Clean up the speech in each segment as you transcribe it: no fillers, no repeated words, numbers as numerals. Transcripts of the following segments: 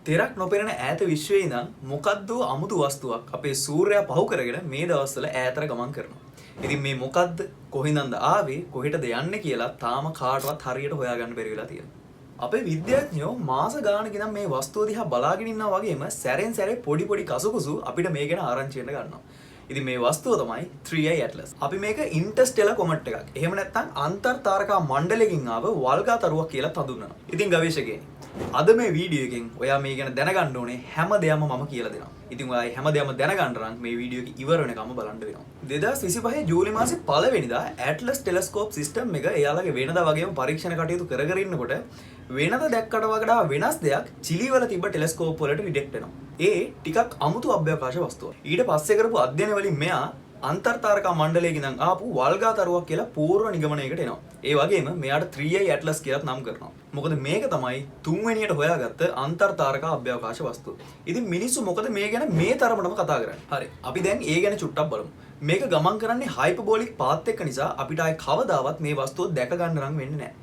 තෙරක් නොපෙනෙන ඈත විශ්වයේ ඉඳන් මොකද්ද අමුතු වස්තුවක් අපේ සූර්යයා පහු කරගෙන මේ දවස්වල ඈතට ගමන් කරනවා. ඉතින් මේ මොකද්ද කොහින්ද ආවේ කොහෙටද යන්නේ කියලා තාම කාටවත් හරියට හොයාගන්න බැරි වෙලා තියෙනවා. අපේ විද්‍යාඥයෝ මාස ගානක ඉඳන් මේ වස්තුව දිහා බලාගෙන ඉන්නා වගේම සැරෙන් සැරේ පොඩි පොඩි කසුකුසු අපිට මේ ගැන ආරංචි වෙන්න ගන්නවා. ඉතින් මේ වස්තුව තමයි 3i Atlas. අපි මේක ඉන්ටර්ස්ටෙලර් කොමට් එකක්. එහෙම නැත්නම් අන්තර් තාරකා මණ්ඩලයකින් ආව වල්ගා තරුවක් කියලා හඳුන්වනවා. ඉතින් ගවේෂකයනි අද මේ වීඩියෝ එකෙන් ඔයා මේ ගැන දැනගන්න ඕනේ හැම දෙයක්ම මම කියලා දෙනවා. ඉතින් ඔයා හැම දෙයක්ම දැනගන්න නම් මේ වීඩියෝ එක ඉවර වෙනකම් බලන්න වෙනවා. 2025 ජූලි මාසේ 1 වෙනිදා Atlas ටෙලස්කෝප් සිස්ටම් එක එයාලගේ වෙනදා වගේම පරීක්ෂණ කටයුතු කර කර ඉන්නකොට වෙනදා දැක්කට වඩා වෙනස් දෙයක් චිලි වල තිබ්බ ටෙලස්කෝප් වලට ඩිටෙක්ට් වෙනවා. ඒ ටිකක් අමුතු අභ්‍යවකාශ වස්තුවක්. ඊට පස්සේ කරපු අධ්‍යයන වලින් මෙයා අන්තර් තාරකා මණ්ඩලයකින් ඉඳන් ආපු වල්ගා තරුවක් කියලා පූර්ව නිගමනයකට එනවා. ඒ වගේම මෙයාට 3i Atlas කියලාත් නම් කරනවා. මොකද මේක තමයි තුන්වෙනියට හොයාගත්ත අන්තර් තාරකා අභ්‍යවකාශ වස්තුව. ඉතින් මිනිස්සු මොකද මේ ගැන මේ තරමටම කතා කරන්නේ? හරි. අපි දැන් ඒ ගැන චුට්ටක් බලමු. මේක ගමන් කරන්නේ හයිපර්බෝලික් පාත් එක නිසා අපිට ආයේ කවදාවත් මේ වස්තුව දැක ගන්න නම් වෙන්නේ නැහැ.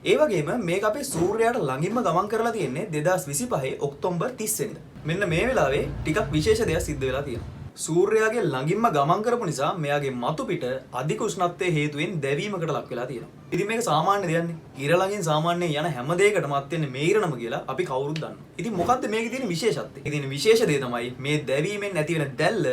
ඒ වගේම මේක අපේ සූර්යයාට ළඟින්ම ගමන් කරලා තියෙන්නේ 2025 ඔක්තෝබර් 30 වෙනිදා. මෙන්න මේ වෙලාවේ ටිකක් විශේෂ දෙයක් සිද්ධ වෙලා තියෙනවා. සූර්යයාගේ ළඟින්ම ගමන් කරපු නිසා මෙයාගේ මතු පිට අධික උෂ්ණත්වයේ හේතුවෙන් දැවීමකට ලක් වෙලා තියෙනවා. ඉතින් මේක සාමාන්‍ය දෙයක් නේ. ඉර ළඟින් සාමාන්‍යයෙන් යන හැම දෙයකටම අත් වෙන්නේ මේ ඉරණම කියලා අපි කවුරුත් දන්නවා. ඉතින් මොකද්ද මේකේ තියෙන විශේෂත්වය? ඉතින් විශේෂ දේ තමයි මේ දැවීමෙන් ඇති වෙන දැල්ල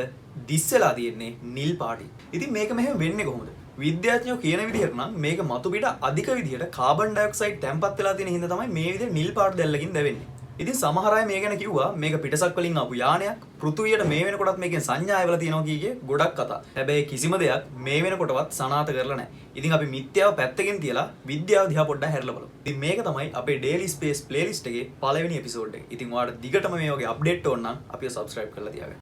දිස්සලා තියෙන්නේ නිල් පාටින්. ඉතින් මේක මෙහෙම වෙන්නේ කොහොමද? විද්‍යාඥයෝ කියන විදිහට නම් මේක මතු පිට අධික විදිහට කාබන් ඩයොක්සයිඩ් තැම්පත් වෙලා තියෙන හින්දා තමයි මේ විදිහට නිල් පාට දැල්ලකින් දැවෙන්නේ. ඉතින් සමහර අය මේ ගැන කිව්වා මේක පිටසක් වලින් ආපු යානයක් පෘථුවියට මේ වෙනකොටත් මේකෙන් සංඥා එවලා තියෙනවා කීකේ ගොඩක් කතා. හැබැයි කිසිම දෙයක් මේ වෙනකොටවත් සනාථ කරලා නැහැ. ඉතින් අපි මිත්‍යාව පැත්තකින් තියලා විද්‍යාව දිහා පොඩ්ඩක් හැරලා බලමු. ඉතින් මේක තමයි අපේ Daily Space playlist එකේ පළවෙනි එපිසෝඩ් එක. ඉතින් ඔයාලට දිගටම මේ වගේ අප්ඩේට් ඕන නම් අපිව subscribe කරලා තියාගන්න.